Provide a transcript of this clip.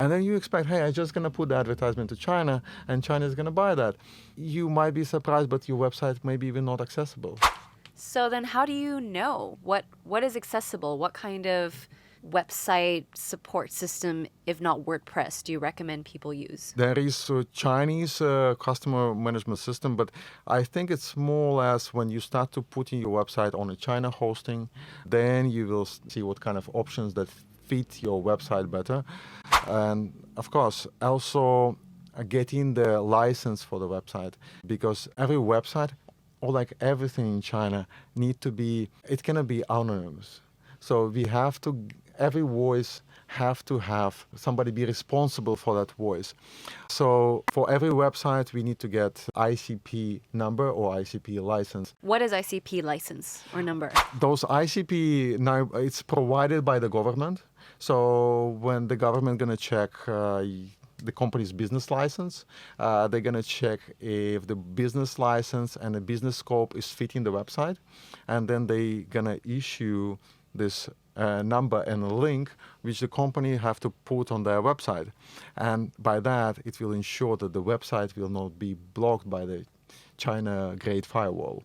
And then you expect, hey, I'm just going to put the advertisement to China and China is going to buy that. You might be surprised, but your website may be even not accessible. So then how do you know what is accessible? What kind of website support system, if not WordPress, do you recommend people use? There is a Chinese customer management system, but I think it's more or less when you start to put in your website on a China hosting, then you will see what kind of options that fit your website better. And of course, also getting the license for the website, because every website, or like everything in China, it cannot be anonymous. So we have to, every voice have to have somebody be responsible for that voice. So for every website, we need to get ICP number or ICP license. What is ICP license or number? Those ICP, now it's provided by the government. So when the government gonna check the company's business license, they're gonna check if the business license and the business scope is fitting the website, and then they gonna issue this number and a link which the company have to put on their website. And by that, it will ensure that the website will not be blocked by the China Great Firewall.